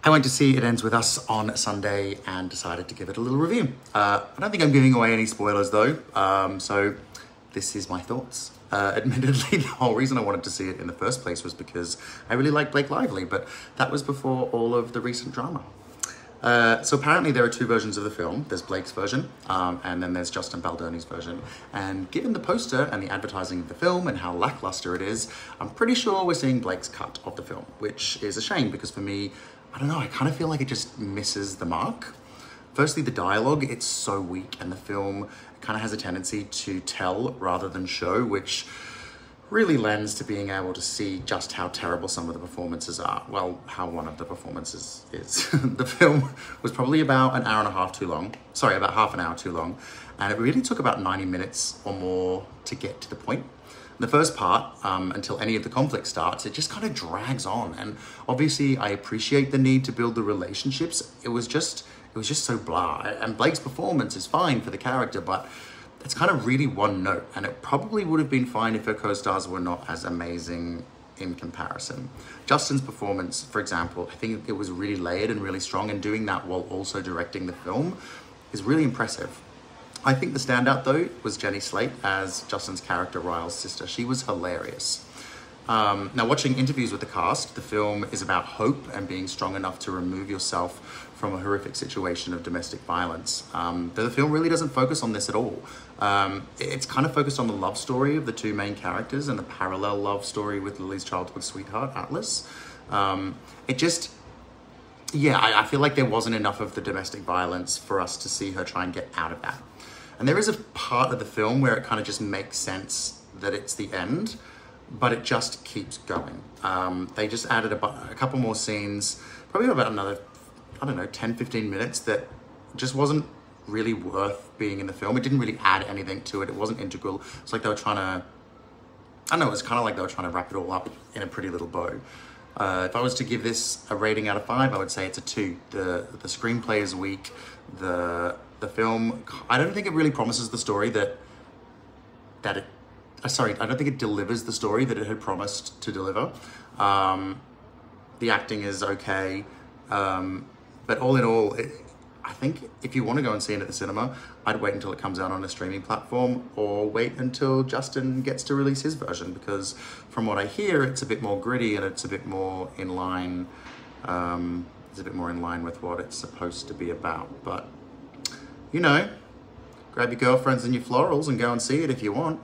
I went to see It Ends With Us on Sunday and decided to give it a little review. I don't think I'm giving away any spoilers though, so this is my thoughts. Admittedly, the whole reason I wanted to see it in the first place was because I really like Blake Lively, but that was before all of the recent drama. So apparently there are two versions of the film. There's Blake's version, and then there's Justin Baldoni's version. And given the poster and the advertising of the film and how lackluster it is, I'm pretty sure we're seeing Blake's cut of the film, which is a shame because for me, I don't know, I kind of feel like it just misses the mark. Firstly, the dialogue, it's so weak, and the film kind of has a tendency to tell rather than show, which really lends to being able to see just how terrible some of the performances are. Well, how one of the performances is. The film was probably about an hour and a half too long. Sorry, about half an hour too long. And it really took about 90 minutes or more to get to the point. The first part, until any of the conflict starts, it just kind of drags on. And obviously I appreciate the need to build the relationships. It was just so blah. And Blake's performance is fine for the character, but it's kind of really one note, and it probably would have been fine if her co-stars were not as amazing in comparison. Justin's performance, for example, I think it was really layered and really strong, and doing that while also directing the film is really impressive. I think the standout though was Jenny Slate as Justin's character, Ryle's sister. She was hilarious. Now, watching interviews with the cast, the film is about hope and being strong enough to remove yourself from a horrific situation of domestic violence. But the film really doesn't focus on this at all. It's kind of focused on the love story of the two main characters and the parallel love story with Lily's childhood sweetheart, Atlas. I feel like there wasn't enough of the domestic violence for us to see her try and get out of that. And there is a part of the film where it kind of just makes sense that it's the end, but it just keeps going. They just added a couple more scenes, probably about another, I don't know, 10, 15 minutes that just wasn't really worth being in the film. It didn't really add anything to it. It wasn't integral. It's like they were trying to, I don't know, it was kind of like they were trying to wrap it all up in a pretty little bow. If I was to give this a rating out of 5, I would say it's a 2. The screenplay is weak. The film, I don't think it really promises the story I don't think it delivers the story that it had promised to deliver. The acting is okay, but all in all, I think if you want to go and see it at the cinema, I'd wait until it comes out on a streaming platform or wait until Justin gets to release his version, because from what I hear, it's a bit more gritty and it's a bit more in line. It's a bit more in line with what it's supposed to be about. But, you know, grab your girlfriends and your florals and go and see it if you want.